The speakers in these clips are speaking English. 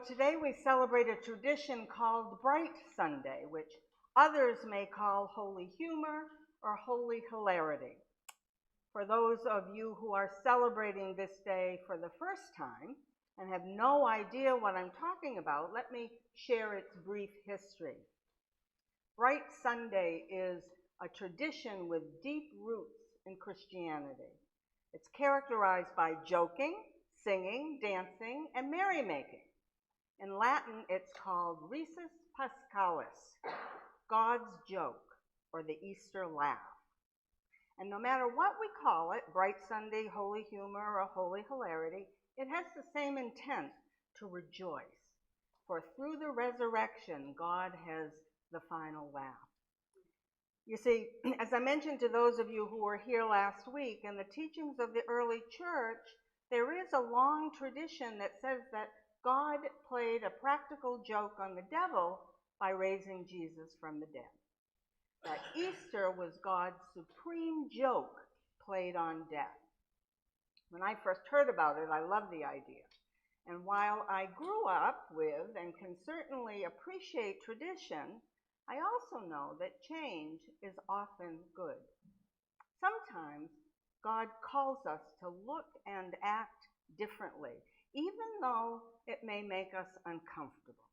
today we celebrate a tradition called Bright Sunday, which others may call Holy Humor or Holy Hilarity. For those of you who are celebrating this day for the first time and have no idea what I'm talking about, let me share its brief history. Bright Sunday is a tradition with deep roots in Christianity. It's characterized by joking, singing, dancing, and merrymaking. In Latin, it's called Risus Paschalis, God's joke, or the Easter laugh. And no matter what we call it, Bright Sunday, Holy Humor, or Holy Hilarity, it has the same intent, to rejoice. For through the resurrection, God has the final laugh. You see, as I mentioned to those of you who were here last week, in the teachings of the early church, there is a long tradition that says that God played a practical joke on the devil by raising Jesus from the dead. That Easter was God's supreme joke played on death. When I first heard about it, I loved the idea. And while I grew up with and can certainly appreciate tradition, I also know that change is often good. Sometimes God calls us to look and act differently, even though it may make us uncomfortable.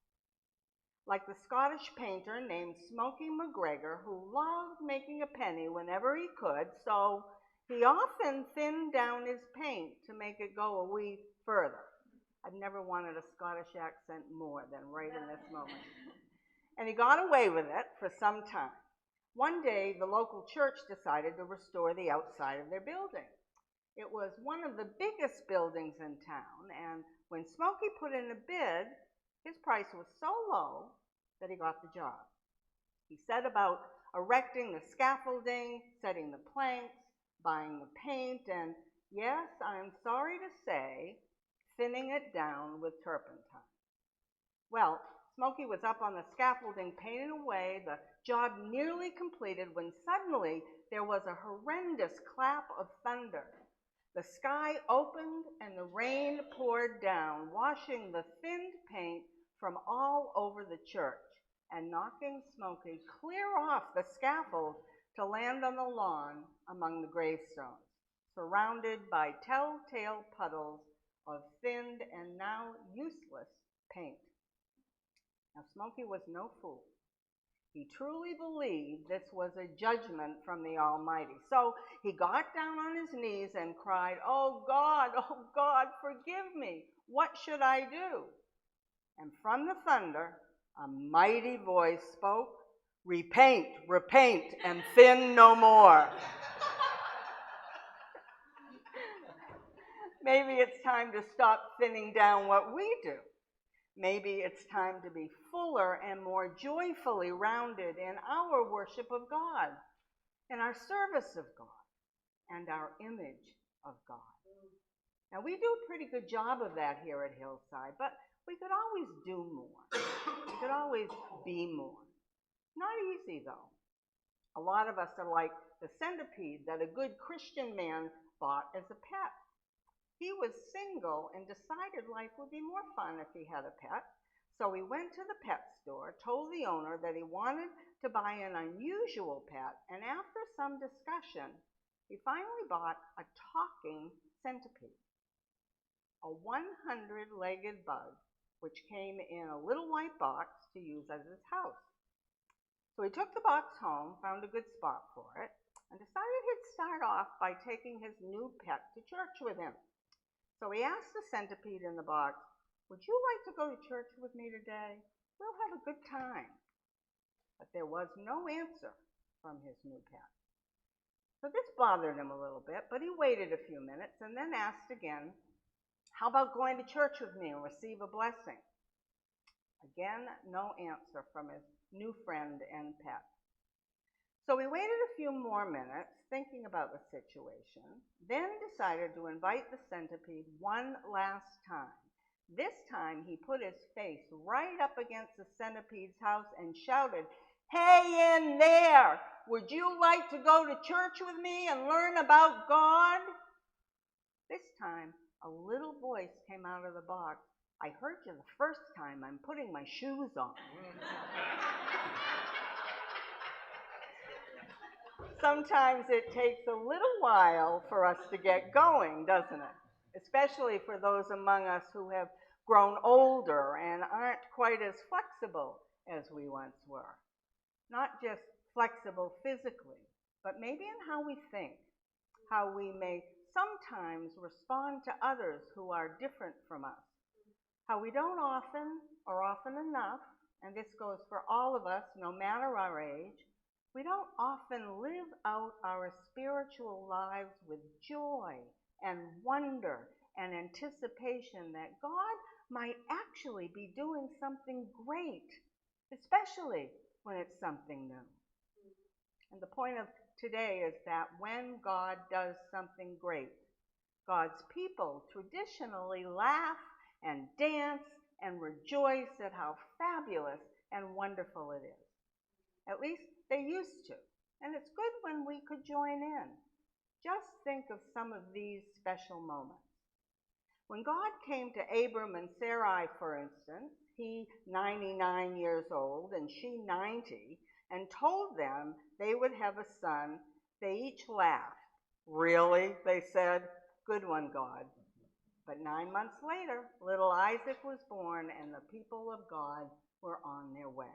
Like the Scottish painter named Smoky McGregor, who loved making a penny whenever he could, so he often thinned down his paint to make it go a wee further. I've never wanted a Scottish accent more than right in this moment. And he got away with it for some time. One day, the local church decided to restore the outside of their building. It was one of the biggest buildings in town, and when Smoky put in a bid, his price was so low that he got the job. He set about erecting the scaffolding, setting the planks, buying the paint, and yes, I'm sorry to say, thinning it down with turpentine. Well, Smoky was up on the scaffolding, painting away, the job nearly completed, when suddenly there was a horrendous clap of thunder. The sky opened and the rain poured down, washing the thinned paint from all over the church and knocking Smoky clear off the scaffold to land on the lawn among the gravestones, surrounded by telltale puddles of thinned and now useless paint. Now, Smoky was no fool. He truly believed this was a judgment from the Almighty. So he got down on his knees and cried, oh God, forgive me. What should I do? And from the thunder, a mighty voice spoke, repaint, repaint, and thin no more. Maybe it's time to stop thinning down what we do. Maybe it's time to be fuller and more joyfully rounded in our worship of God, in our service of God, and our image of God. Now, we do a pretty good job of that here at Hillside, but we could always do more. We could always be more. Not easy, though. A lot of us are like the centipede that a good Christian man bought as a pet. He was single and decided life would be more fun if he had a pet. So he went to the pet store, told the owner that he wanted to buy an unusual pet, and after some discussion, he finally bought a talking centipede, a 100-legged bug, which came in a little white box to use as his house. So he took the box home, found a good spot for it, and decided he'd start off by taking his new pet to church with him. So he asked the centipede in the box, would you like to go to church with me today? We'll have a good time. But there was no answer from his new pet. So this bothered him a little bit, but he waited a few minutes and then asked again, how about going to church with me and receive a blessing? Again, no answer from his new friend and pet. So we waited a few more minutes, thinking about the situation, then decided to invite the centipede one last time. This time he put his face right up against the centipede's house and shouted, hey in there, would you like to go to church with me and learn about God? This time a little voice came out of the box, I heard you the first time. I'm putting my shoes on. Sometimes it takes a little while for us to get going, doesn't it? Especially for those among us who have grown older and aren't quite as flexible as we once were. Not just flexible physically, but maybe in how we think, how we may sometimes respond to others who are different from us, how we don't often or often enough, and this goes for all of us no matter our age, we don't often live out our spiritual lives with joy and wonder and anticipation that God might actually be doing something great, especially when it's something new. And the point of today is that when God does something great, God's people traditionally laugh and dance and rejoice at how fabulous and wonderful it is. At least they used to. And it's good when we could join in. Just think of some of these special moments. When God came to Abram and Sarai, for instance, he 99 years old and she 90, and told them they would have a son, they each laughed. Really? They said. Good one, God. But 9 months later, little Isaac was born and the people of God were on their way.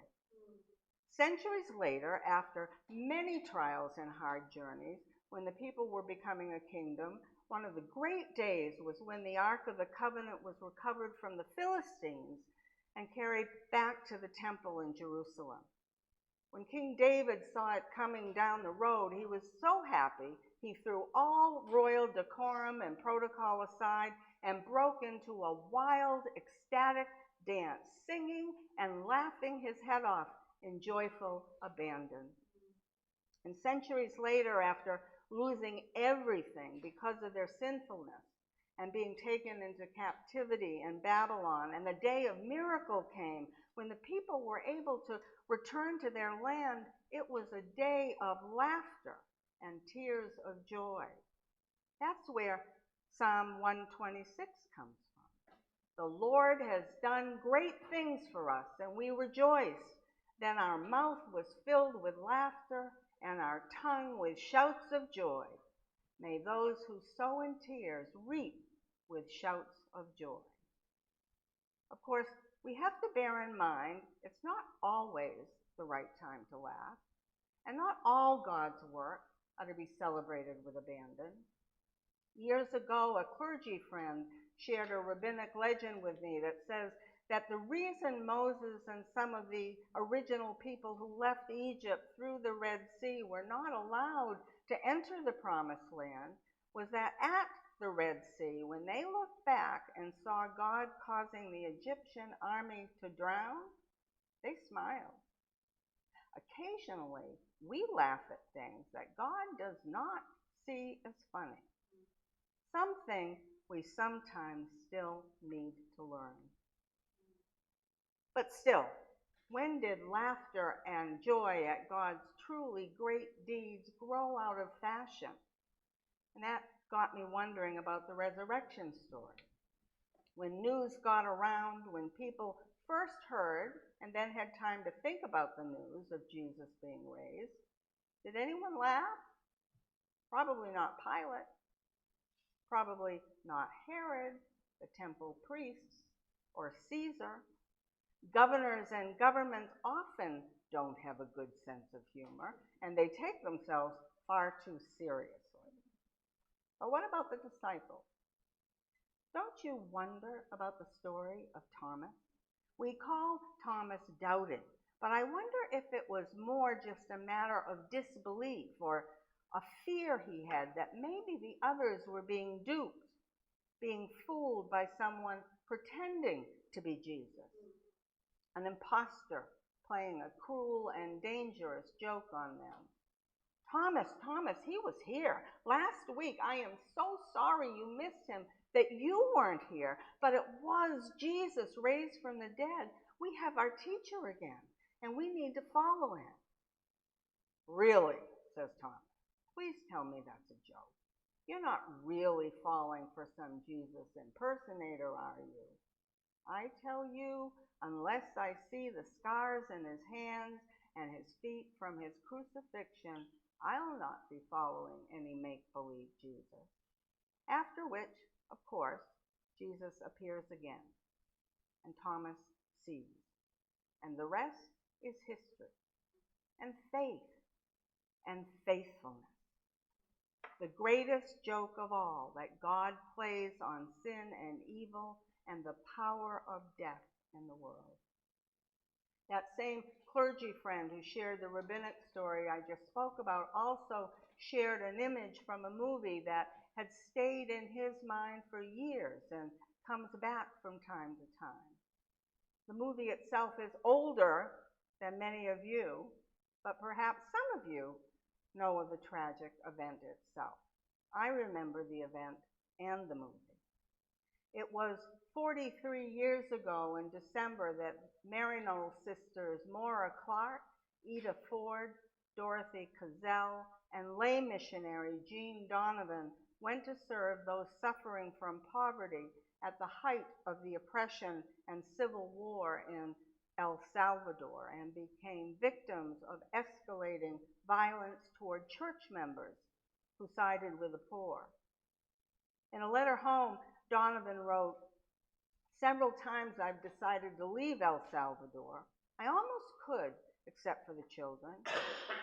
Centuries later, after many trials and hard journeys, when the people were becoming a kingdom, one of the great days was when the Ark of the Covenant was recovered from the Philistines and carried back to the temple in Jerusalem. When King David saw it coming down the road, he was so happy, he threw all royal decorum and protocol aside and broke into a wild, ecstatic dance, singing and laughing his head off in joyful abandon. And centuries later, after losing everything because of their sinfulness and being taken into captivity in Babylon, and the day of miracle came when the people were able to return to their land, it was a day of laughter and tears of joy. That's where Psalm 126 comes from. The Lord has done great things for us, and we rejoice. Then our mouth was filled with laughter, and our tongue with shouts of joy. May those who sow in tears reap with shouts of joy. Of course, we have to bear in mind it's not always the right time to laugh, and not all God's work are to be celebrated with abandon. Years ago, a clergy friend shared a rabbinic legend with me that says that the reason Moses and some of the original people who left Egypt through the Red Sea were not allowed to enter the Promised Land was that at the Red Sea, when they looked back and saw God causing the Egyptian army to drown, they smiled. Occasionally, we laugh at things that God does not see as funny. Something we sometimes still need to learn. But still, when did laughter and joy at God's truly great deeds grow out of fashion? And that got me wondering about the resurrection story. When news got around, when people first heard and then had time to think about the news of Jesus being raised, did anyone laugh? Probably not Pilate. Probably not Herod, the temple priests, or Caesar. Governors and governments often don't have a good sense of humor, and they take themselves far too seriously. But what about the disciples? Don't you wonder about the story of Thomas? We call Thomas doubting, but I wonder if it was more just a matter of disbelief or a fear he had that maybe the others were being duped, being fooled by someone pretending to be Jesus. An imposter playing a cruel and dangerous joke on them. Thomas, he was here last week. I am so sorry you missed him, that you weren't here, but it was Jesus raised from the dead. We have our teacher again, and we need to follow him. Really, says Thomas. Please tell me that's a joke. You're not really falling for some Jesus impersonator, are you? I tell you, unless I see the scars in his hands and his feet from his crucifixion, I'll not be following any make-believe Jesus. After which, of course, Jesus appears again, and Thomas sees. And the rest is history, and faith, and faithfulness. The greatest joke of all that God plays on sin and evil and the power of death in the world. That same clergy friend who shared the rabbinic story I just spoke about also shared an image from a movie that had stayed in his mind for years and comes back from time to time. The movie itself is older than many of you, but perhaps some of you know of the tragic event itself. I remember the event and the movie. It was 43 years ago in December that Maryknoll sisters Maura Clark, Ida Ford, Dorothy Cozell, and lay missionary Jean Donovan went to serve those suffering from poverty at the height of the oppression and civil war in El Salvador, and became victims of escalating violence toward church members who sided with the poor. In a letter home, Donovan wrote, "Several times I've decided to leave El Salvador. I almost could, except for the children,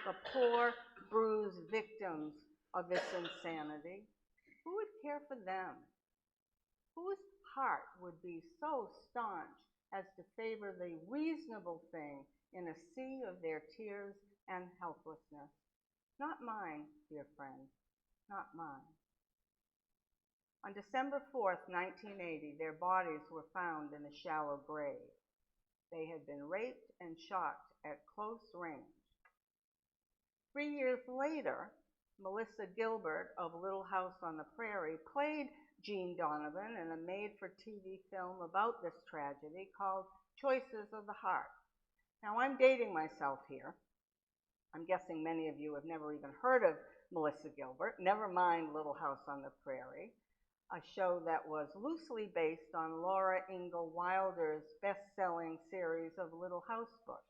the poor, bruised victims of this insanity. Who would care for them? Whose heart would be so staunch as to favor the reasonable thing in a sea of their tears and helplessness? Not mine, dear friend, not mine." On December 4th, 1980, their bodies were found in a shallow grave. They had been raped and shot at close range. 3 years later, Melissa Gilbert of Little House on the Prairie played Jean Donovan in a made-for-TV film about this tragedy called Choices of the Heart. Now, I'm dating myself here. I'm guessing many of you have never even heard of Melissa Gilbert, never mind Little House on the Prairie, a show that was loosely based on Laura Ingalls Wilder's best-selling series of Little House books.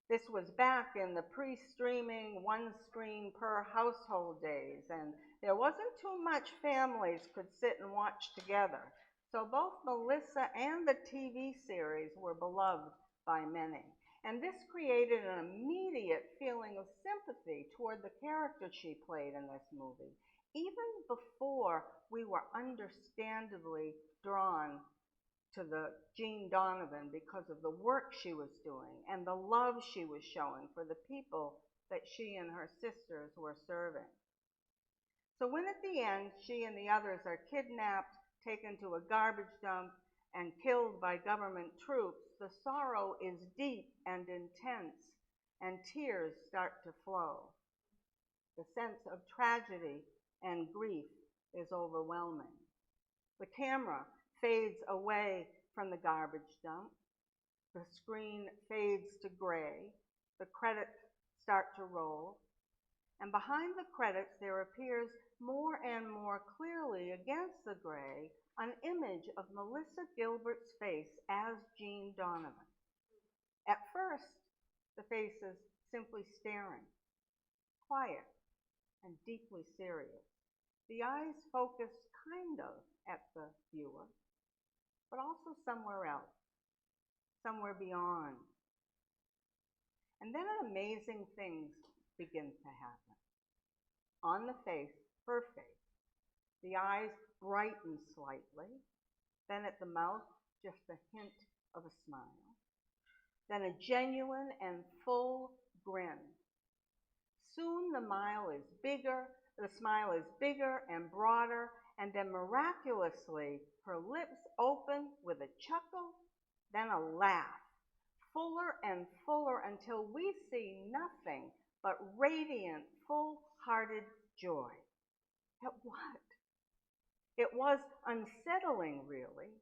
This was back in the pre-streaming, one screen per household days, and there wasn't too much families could sit and watch together. So both Melissa and the TV series were beloved by many. And this created an immediate feeling of sympathy toward the character she played in this movie, even before we were understandably drawn to the Jean Donovan because of the work she was doing and the love she was showing for the people that she and her sisters were serving. So when at the end she and the others are kidnapped, taken to a garbage dump, and killed by government troops, the sorrow is deep and intense, and tears start to flow. The sense of tragedy and grief is overwhelming. The camera fades away from the garbage dump. The screen fades to gray. The credits start to roll. And behind the credits, there appears more and more clearly against the gray an image of Melissa Gilbert's face as Jean Donovan. At first, the face is simply staring, quiet and deeply serious. The eyes focus kind of at the viewer, but also somewhere else, somewhere beyond. And then amazing things begin to happen. On the face, her face, the eyes brighten slightly, then at the mouth, just a hint of a smile, then a genuine and full grin. Soon the smile is bigger and broader, and then miraculously her lips open with a chuckle, then a laugh, fuller and fuller until we see nothing but radiant, full-hearted joy. At what? It was unsettling, really.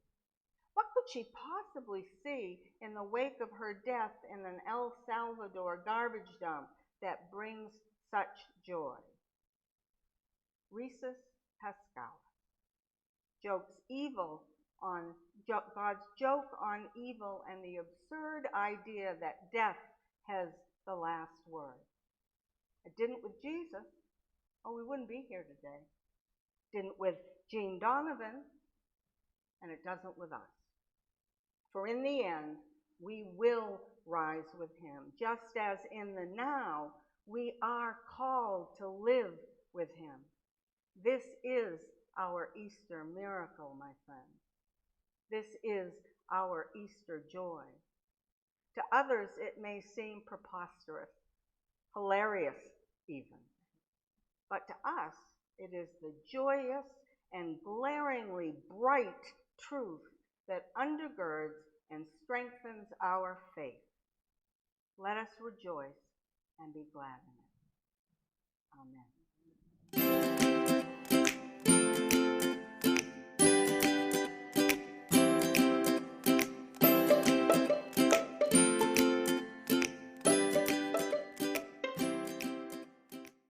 What could she possibly see in the wake of her death in an El Salvador garbage dump that brings such joy? Rhesus Pascalis jokes evil on God's joke on evil and the absurd idea that death has the last word. It didn't with Jesus, or we wouldn't be here today. It didn't with Jean Donovan, and it doesn't with us. For in the end, we will rise with him, just as in the now we are called to live with him. This is our Easter miracle, my friends. This is our Easter joy. To others, it may seem preposterous, hilarious even. But to us, it is the joyous and glaringly bright truth that undergirds and strengthens our faith. Let us rejoice and be glad in it. Amen.